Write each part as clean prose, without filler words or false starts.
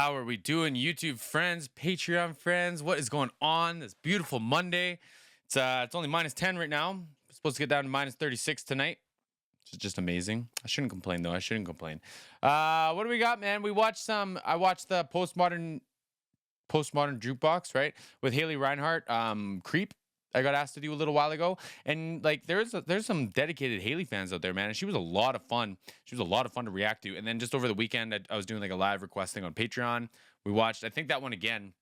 How are we doing, YouTube friends, Patreon friends? What is going on this beautiful Monday? It's only -10 right now. It's supposed to get down to -36 tonight, which is just amazing. I shouldn't complain though. I shouldn't complain. What do we got, man? I watched the postmodern jukebox, right, with Haley Reinhart. Creep. I got asked to do a little while ago, and like there's some dedicated Haley fans out there, man. And she was a lot of fun. She was a lot of fun to react to. And then just over the weekend, I was doing like a live requesting on Patreon. We watched, I think, that one again,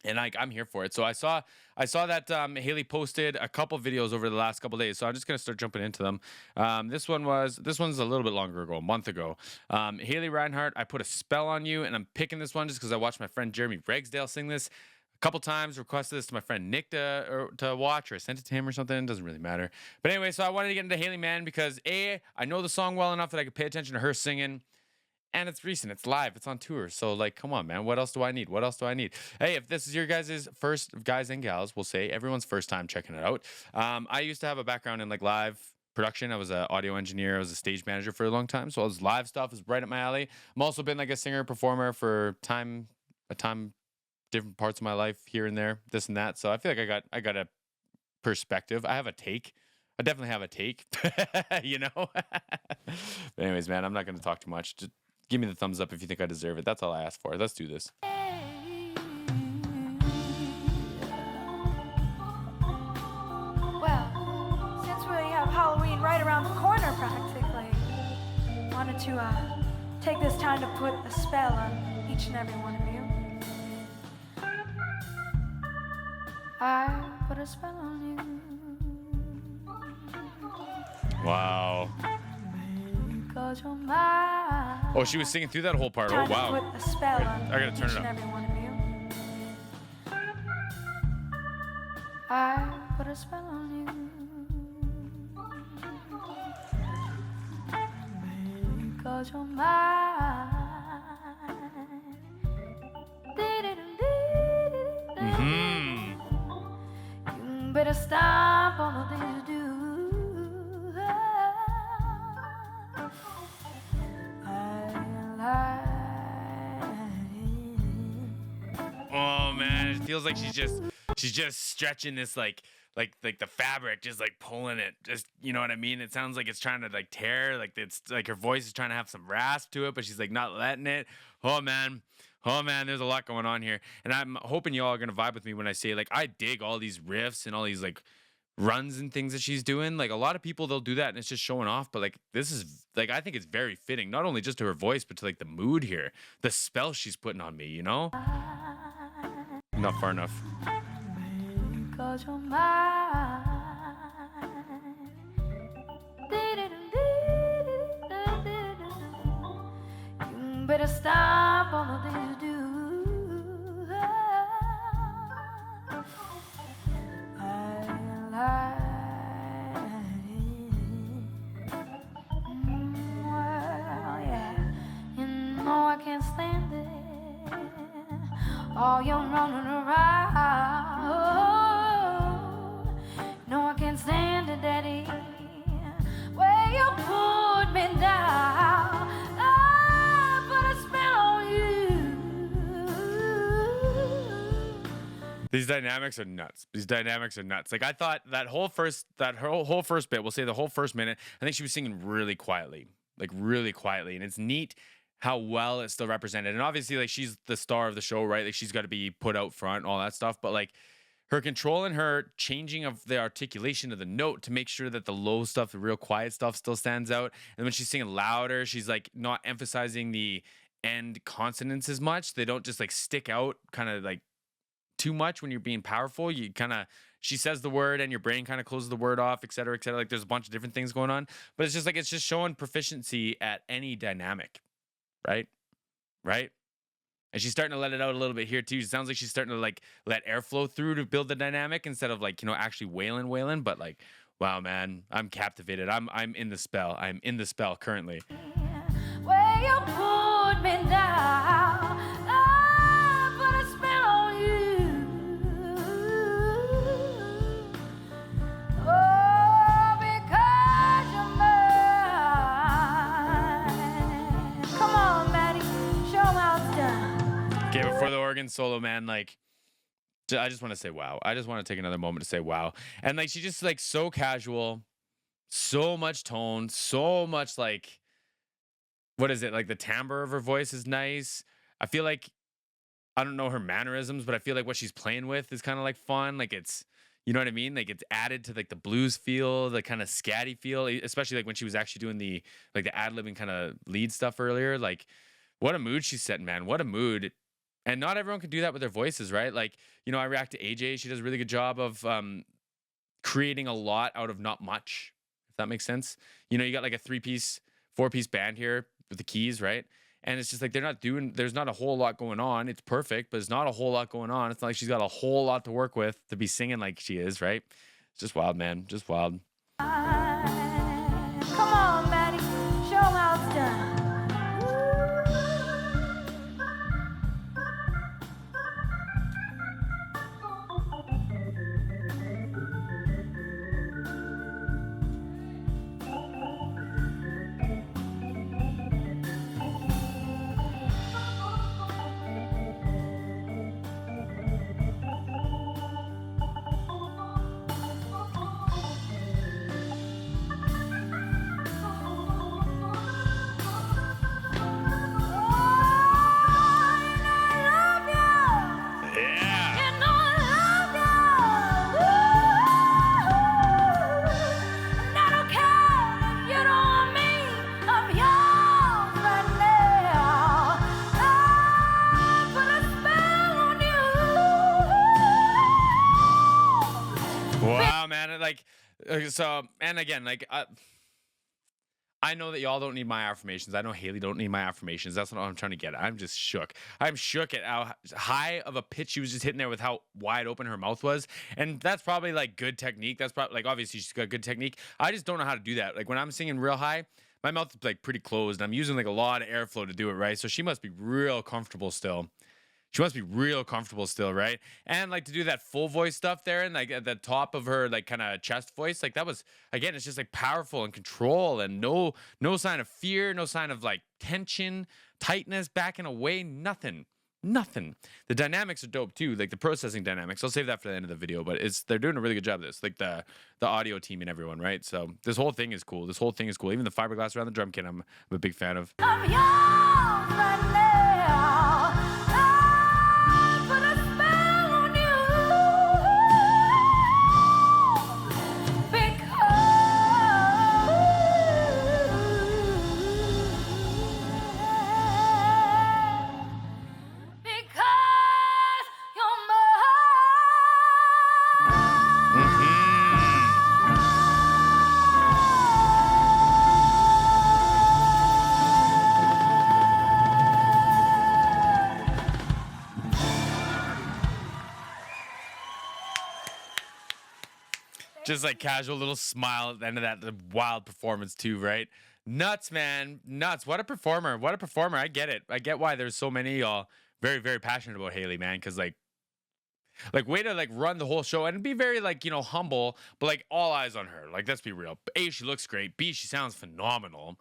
and like I'm here for it. So I saw that Haley posted a couple videos over the last couple days. So I'm just gonna start jumping into them. This one's a little bit longer ago, a month ago. Haley Reinhart, I put a spell on you, and I'm picking this one just because I watched my friend Jeremy Ragsdale sing this a couple times. Requested this to my friend Nick to watch, or I sent it to him or something. It doesn't really matter. But anyway, so I wanted to get into Haley, man, because I know the song well enough that I could pay attention to her singing. And it's recent, it's live, it's on tour. So, like, come on, man. What else do I need? What else do I need? Hey, if this is your guys' first, guys and gals, we'll say everyone's first time checking it out. I used to have a background in like live production. I was an audio engineer. I was a stage manager for a long time. So all this live stuff is right up my alley. I'm also been like a singer, performer for a time, different parts of my life here and there, this and that. So I feel like I got a perspective. I have a take. I definitely have a take, you know? But anyways, man, I'm not going to talk too much. Just give me the thumbs up if you think I deserve it. That's all I ask for. Let's do this. Well, since we have Halloween right around the corner practically, wanted to take this time to put a spell on each and every one of you. I put a spell on you. Wow. Because you're mine. Oh, she was singing through that whole part. Oh, wow. Put a spell on I gotta turn each it and up. every one of you. I put a spell on you. Because you're mine. You better stop all the things you do. Oh man, it feels like she's just stretching this like the fabric, just like pulling it, just, you know what I mean? It sounds like it's trying to like tear, like it's like her voice is trying to have some rasp to it, but she's like not letting it. Oh man, there's a lot going on here, and I'm hoping you all are gonna vibe with me when I say, like, I dig all these riffs and all these like runs and things that she's doing. Like, a lot of people, they'll do that and it's just showing off, but like this is like, I think it's very fitting, not only just to her voice, but to like the mood here, the spell she's putting on me, you know? Not far enough. Because you're mine. You better stop all the things you do. Well, yeah, you know I can't stand it. All you're running around. No, I can't stand it, Daddy. Where you put me down. I put a spell on you. These dynamics are nuts. Like, I thought that whole first bit, we'll say the whole first minute, I think she was singing really quietly, and it's neat how well it's still represented. And obviously, like, she's the star of the show, right? Like, she's got to be put out front, all that stuff. But like, her control and her changing of the articulation of the note to make sure that the low stuff, the real quiet stuff, still stands out. And when she's singing louder, she's like not emphasizing the end consonants as much. They don't just like stick out kind of like too much when you're being powerful. You kind of, she says the word and your brain kind of closes the word off, et cetera, et cetera. Like, there's a bunch of different things going on, but it's just like, it's just showing proficiency at any dynamic, right? And she's starting to let it out a little bit here too. It sounds like she's starting to like let airflow through to build the dynamic instead of like, you know, actually wailing. But like, wow, man, I'm captivated. I'm in the spell. I'm in the spell currently. Where you put me down, I put a spell on you. Oh, because you're mine. Come on, Maddie, show 'em how it's done. organ solo, man, like I just want to say wow. I just want to take another moment to say wow. And like she just like so casual, so much tone, so much like what is it? Like the timbre of her voice is nice. I feel like I don't know her mannerisms, but I feel like what she's playing with is kind of like fun. Like it's, you know what I mean? Like it's added to like the blues feel, the kind of scatty feel, especially like when she was actually doing the like the ad libbing kind of lead stuff earlier. Like what a mood she's setting, man. What a mood. And not everyone can do that with their voices, right? Like, I react to AJ. She does a really good job of creating a lot out of not much, if that makes sense. You got like a 3-piece, 4-piece band here with the keys, right? And it's just like there's not a whole lot going on. It's perfect, but there's not a whole lot going on. It's not like she's got a whole lot to work with to be singing like she is, right? It's just wild, man. Just wild. Come on, Maddie. Show 'em how it's done. Wow, man. So, and again, I know that y'all don't need my affirmations. I know Haley don't need my affirmations. That's what I'm trying to get at. I'm just shook. I'm shook at how high of a pitch she was just hitting there with how wide open her mouth was. And that's probably like good technique. That's probably like, obviously she's got good technique. I just don't know how to do that. Like when I'm singing real high, my mouth is like pretty closed. I'm using like a lot of airflow to do it, right? So she must be real comfortable still. She must be real comfortable still, right? And like to do that full voice stuff there and like at the top of her like kind of chest voice, like that was again, it's just like powerful and control and no sign of fear, no sign of like tension, tightness, backing away, nothing. Nothing. The dynamics are dope too, like the processing dynamics. I'll save that for the end of the video, but they're doing a really good job of this, like the audio team and everyone, right? So this whole thing is cool. This whole thing is cool. Even the fiberglass around the drum kit, I'm a big fan of. I'm yours right now. I put a spell on you because you're Just like casual little smile at the end of that the wild performance too, right? Nuts, man. Nuts. What a performer. What a performer. I get it. I get why there's so many of y'all very, very passionate about Haley, man. Cause like way to like run the whole show and be very like, humble, but like all eyes on her. Like let's be real. A, she looks great. B, she sounds phenomenal.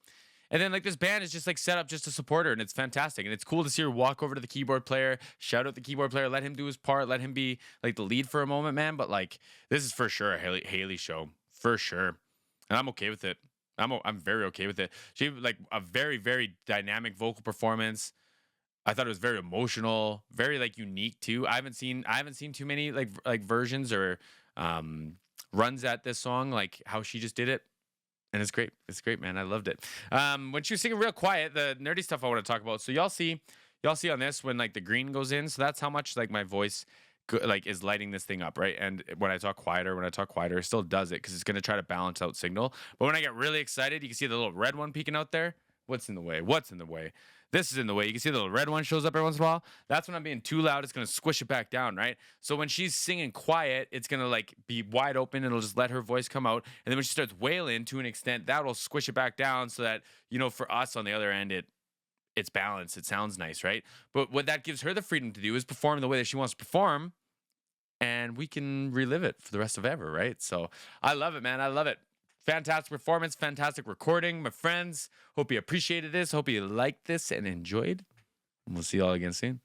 And then like this band is just like set up just to support her and it's fantastic. And it's cool to see her walk over to the keyboard player, shout out the keyboard player, let him do his part, let him be like the lead for a moment, man. But like this is for sure a Haley show. For sure. And I'm okay with it. I'm very okay with it. She like a very, very dynamic vocal performance. I thought it was very emotional, very like unique too. I haven't seen too many like versions or runs at this song like how she just did it. And it's great. It's great, man. I loved it. When she was singing real quiet, the nerdy stuff I want to talk about. So y'all see on this when like the green goes in. So that's how much like my voice like is lighting this thing up, right? And when I talk quieter, it still does it because it's gonna try to balance out signal. But when I get really excited, you can see the little red one peeking out there. What's in the way? What's in the way? This is in the way. You can see the little red one shows up every once in a while. That's when I'm being too loud. It's going to squish it back down, right? So when she's singing quiet, it's going to like be wide open. It'll just let her voice come out. And then when she starts wailing to an extent, that will squish it back down so that, for us on the other end, it's balanced. It sounds nice, right? But what that gives her the freedom to do is perform the way that she wants to perform. And we can relive it for the rest of ever, right? So I love it, man. I love it. Fantastic performance, fantastic recording, my friends. Hope you appreciated this. Hope you liked this and enjoyed. And we'll see you all again soon.